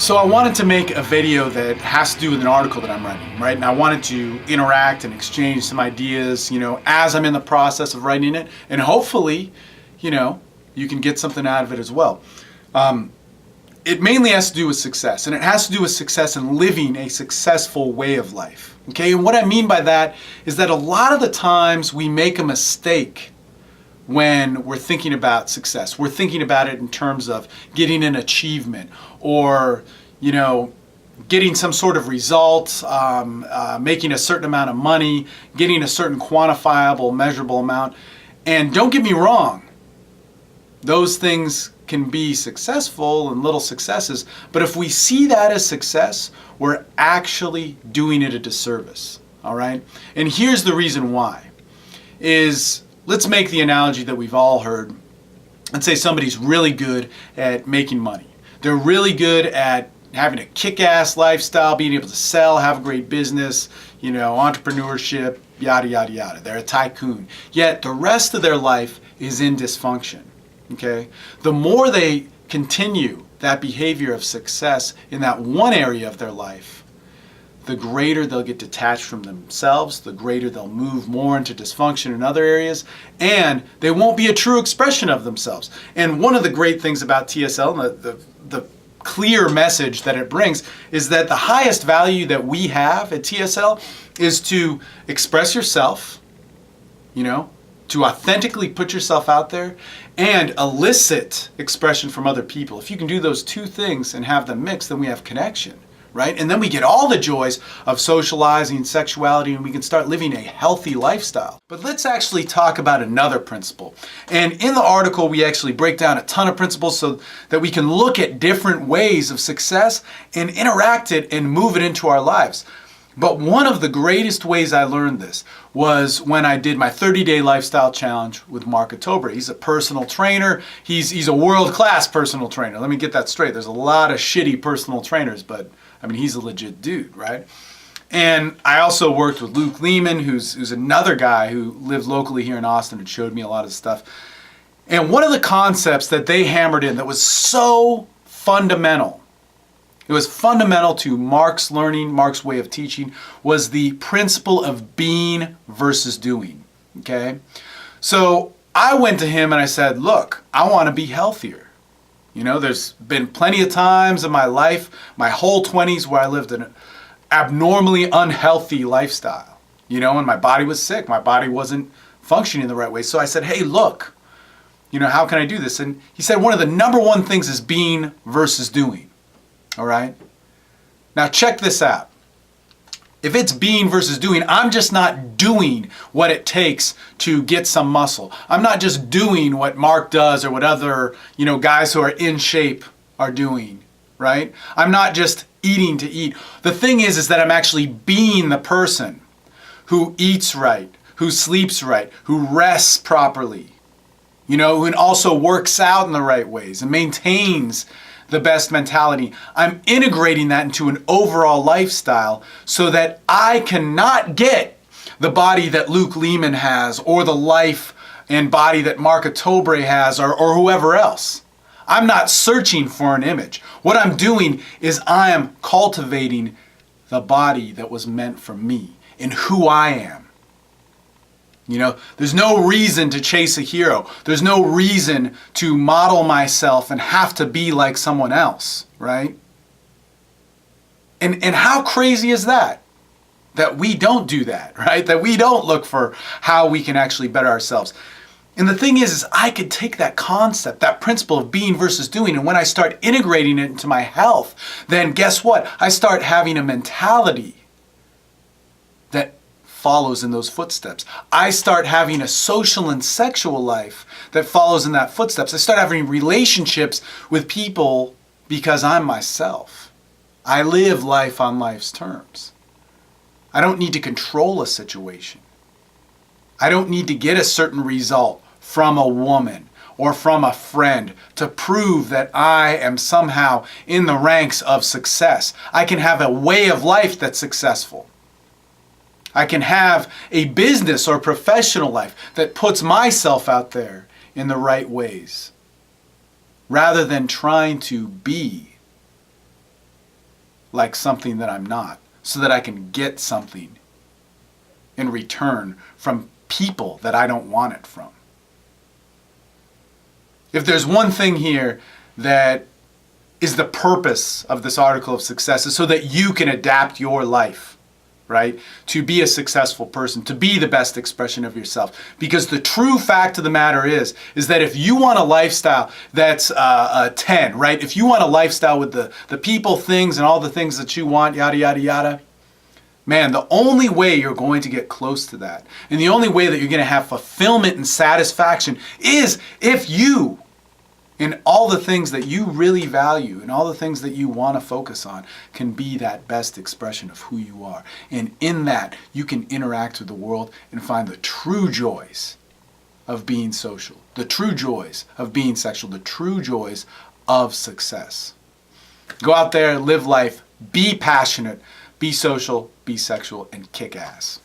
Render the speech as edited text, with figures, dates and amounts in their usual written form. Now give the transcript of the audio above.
So I wanted to make a video that has to do with an article that I'm writing, right? And I wanted to interact and exchange some ideas, as I'm in the process of writing it. And hopefully, you can get something out of it as well. It mainly has to do with success, and it has to do with success in living a successful way of life. Okay, and what I mean by that is that a lot of the times we make a mistake when we're thinking about success. We're thinking about it in terms of getting an achievement or, getting some sort of result, making a certain amount of money, getting a certain quantifiable, measurable amount. And don't get me wrong, those things can be successful and little successes, but if we see that as success, we're actually doing it a disservice, all right? And here's the reason why, let's make the analogy that we've all heard. Let's say somebody's really good at making money. They're really good at having a kick-ass lifestyle, being able to sell, have a great business, entrepreneurship, yada, yada, yada. They're a tycoon. Yet the rest of their life is in dysfunction, okay? The more they continue that behavior of success in that one area of their life, the greater they'll get detached from themselves, the greater they'll move more into dysfunction in other areas, and they won't be a true expression of themselves. And one of the great things about TSL, and the clear message that it brings, is that the highest value that we have at TSL is to express yourself, to authentically put yourself out there, and elicit expression from other people. If you can do those two things and have them mixed, then we have connection. Right? And then we get all the joys of socializing, sexuality, and we can start living a healthy lifestyle. But let's actually talk about another principle. And in the article, we actually break down a ton of principles so that we can look at different ways of success and interact it and move it into our lives. But one of the greatest ways I learned this was when I did my 30-day lifestyle challenge with Mark October. He's a personal trainer. He's a world-class personal trainer. Let me get that straight. There's a lot of shitty personal trainers, but he's a legit dude, right? And I also worked with Luke Lehman, who's another guy who lived locally here in Austin and showed me a lot of stuff. And one of the concepts that they hammered in that was so fundamental, it was fundamental to Mark's learning, Mark's way of teaching, was the principle of being versus doing, okay? So I went to him and I said, look, I want to be healthier. There's been plenty of times in my life, my whole 20s, where I lived an abnormally unhealthy lifestyle, and my body was sick. My body wasn't functioning the right way. So I said, hey, look, how can I do this? And he said, one of the number one things is being versus doing, all right? Now check this out. If it's being versus doing, I'm just not doing what it takes to get some muscle. I'm not just doing what Mark does or what other, guys who are in shape are doing, right? I'm not just eating to eat. The thing is that I'm actually being the person who eats right, who sleeps right, who rests properly, and also works out in the right ways and maintains the best mentality. I'm integrating that into an overall lifestyle so that I cannot get the body that Luke Lehman has or the life and body that Mark October has or whoever else. I'm not searching for an image. What I'm doing is I am cultivating the body that was meant for me and who I am. There's no reason to chase a hero. There's no reason to model myself and have to be like someone else, right? And how crazy is that? That we don't do that, right? That we don't look for how we can actually better ourselves. And the thing is I could take that concept, that principle of being versus doing, and when I start integrating it into my health, then guess what? I start having a mentality that follows in those footsteps. I start having a social and sexual life that follows in that footsteps. I start having relationships with people because I'm myself. I live life on life's terms. I don't need to control a situation. I don't need to get a certain result from a woman or from a friend to prove that I am somehow in the ranks of success. I can have a way of life that's successful. I can have a business or professional life that puts myself out there in the right ways, rather than trying to be like something that I'm not, so that I can get something in return from people that I don't want it from. If there's one thing here that is the purpose of this article of success, is so that you can adapt your life, right? To be a successful person, to be the best expression of yourself. Because the true fact of the matter is that if you want a lifestyle that's a 10, right? If you want a lifestyle with the people, things, and all the things that you want, yada, yada, yada, man, the only way you're going to get close to that, and the only way that you're going to have fulfillment and satisfaction, is if you, in all the things that you really value and all the things that you want to focus on, can be that best expression of who you are. And in that, you can interact with the world and find the true joys of being social, the true joys of being sexual, the true joys of success. Go out there, live life, be passionate, be social, be sexual, and kick ass.